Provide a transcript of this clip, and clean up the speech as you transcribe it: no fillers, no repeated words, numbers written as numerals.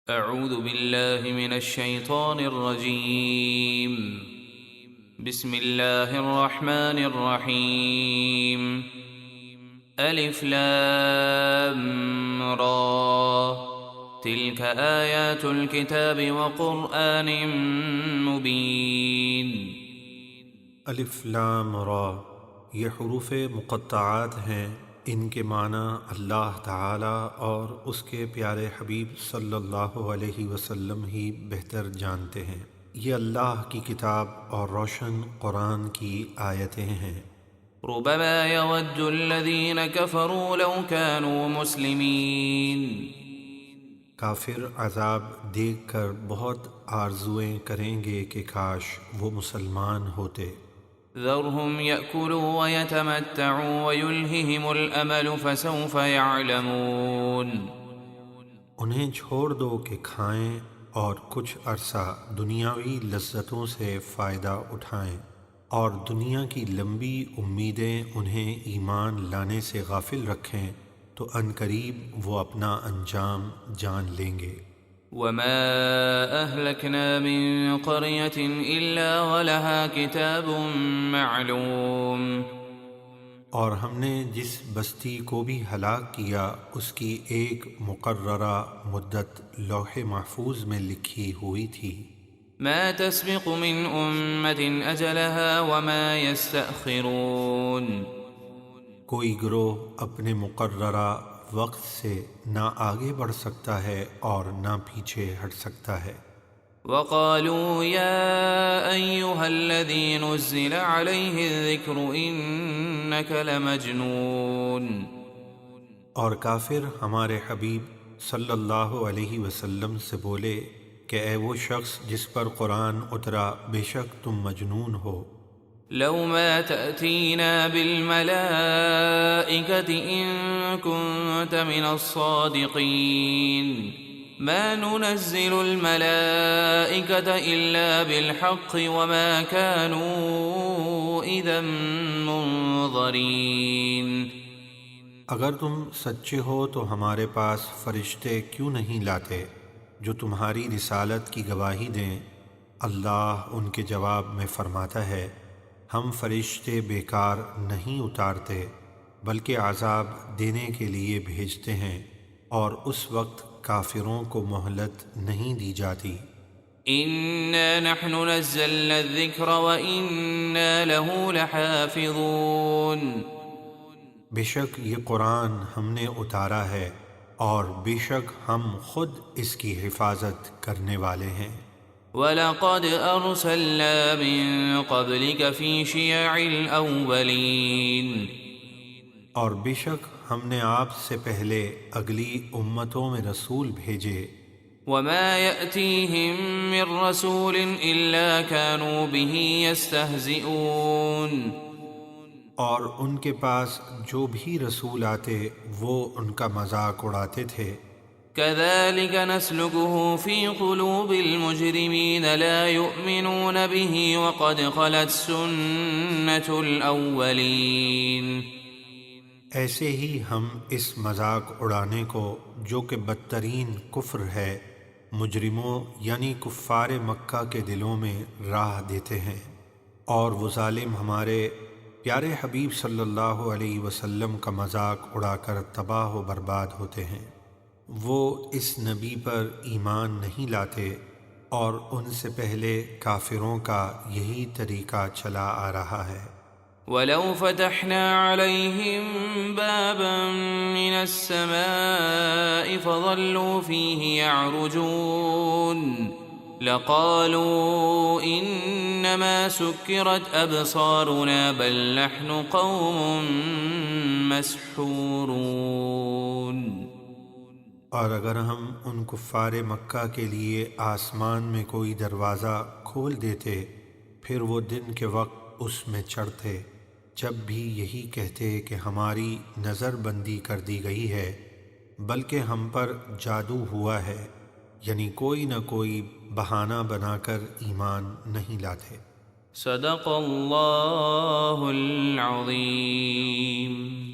اعوذ باللہ من الشیطان الرجیم بسم اللہ الرحمن الرحیم الف لام را تلک آیات الكتاب وقرآن مبین۔ الف لام را، یہ حروف مقطعات ہیں، ان کے معنی اللہ تعالی اور اس کے پیارے حبیب صلی اللہ علیہ وسلم ہی بہتر جانتے ہیں۔ یہ اللہ کی کتاب اور روشن قرآن کی آیتیں ہیں۔ ربما يود الذين كفروا لو كانوا مسلمين۔ کافر عذاب دیکھ کر بہت آرزویں کریں گے کہ کاش وہ مسلمان ہوتے۔ ذرهم يأكلوا ويتمتعوا ويلههم الأمل فسوف يعلمون۔ انہیں چھوڑ دو کہ کھائیں اور کچھ عرصہ دنیاوی لذتوں سے فائدہ اٹھائیں، اور دنیا کی لمبی امیدیں انہیں ایمان لانے سے غافل رکھیں تو عنقریب وہ اپنا انجام جان لیں گے۔ وما أهلكنا من قرية إلا ولها كتاب معلوم۔ اور ہم نے جس بستی کو بھی ہلاک کیا اس کی ایک مقررہ مدت لوح محفوظ میں لکھی ہوئی تھی۔ ما تسبق من أمة أجلها وما يستأخرون۔ کوئی گروہ اپنے مقررہ وقت سے نہ آگے بڑھ سکتا ہے اور نہ پیچھے ہٹ سکتا ہے۔ وقالوا يا أيها الذي نزل عليه الذكر إنك لمجنون۔ اور کافر ہمارے حبیب صلی اللہ علیہ وسلم سے بولے کہ اے وہ شخص جس پر قرآن اترا، بے شک تم مجنون ہو۔ لو ما تأتينا بالملائكة إن كنت من الصادقين ما ننزل الملائكة إلا بالحق وما كانوا إذا منظرين۔ اگر تم سچے ہو تو ہمارے پاس فرشتے کیوں نہیں لاتے جو تمہاری رسالت کی گواہی دیں؟ اللہ ان کے جواب میں فرماتا ہے، ہم فرشتے بیکار نہیں اتارتے بلکہ عذاب دینے کے لیے بھیجتے ہیں، اور اس وقت کافروں کو مہلت نہیں دی جاتی۔ إنا نحن نزلنا الذكر وإنا له لحافظون۔ بے شک یہ قرآن ہم نے اتارا ہے اور بے شک ہم خود اس کی حفاظت کرنے والے ہیں۔ وَلَقَدْ أَرْسَلْنَا مِن قَبْلِكَ فِي شِيَعِ الْأَوَّلِينَ۔ اور بے شک ہم نے آپ سے پہلے اگلی امتوں میں رسول بھیجے۔ وَمَا يَأْتِيهِم مِّن رَّسُولٍ إِلَّا كَانُوا بِهِ يَسْتَهْزِئُونَ۔ اور ان کے پاس جو بھی رسول آتے وہ ان کا مذاق اڑاتے تھے۔ كذلك نسلكه في قلوب المجرمين لا يؤمنون به وقد خلت سنة الأولين۔ ایسے ہی ہم اس مذاق اڑانے کو، جو کہ بدترین کفر ہے، مجرموں یعنی کفار مکہ کے دلوں میں راہ دیتے ہیں، اور وہ ظالم ہمارے پیارے حبیب صلی اللہ علیہ وسلم کا مذاق اڑا کر تباہ و برباد ہوتے ہیں۔ وہ اس نبی پر ایمان نہیں لاتے اور ان سے پہلے کافروں کا یہی طریقہ چلا آ رہا ہے۔ وَلَوْ فَتَحْنَا عَلَيْهِمْ بَابًا مِّنَ السَّمَاءِ فَظَلُّوا فِيهِ يَعْرُجُونَ لَقَالُوا إِنَّمَا سُكِّرَتْ أَبْصَارُنَا بَلْ نَحْنُ قَوْمٌ مَّسْحُورُونَ۔ اور اگر ہم ان کفار مکہ کے لیے آسمان میں کوئی دروازہ کھول دیتے، پھر وہ دن کے وقت اس میں چڑھتے، جب بھی یہی کہتے کہ ہماری نظر بندی کر دی گئی ہے، بلکہ ہم پر جادو ہوا ہے، یعنی کوئی نہ کوئی بہانہ بنا کر ایمان نہیں لاتے۔ صدق اللہ العظیم۔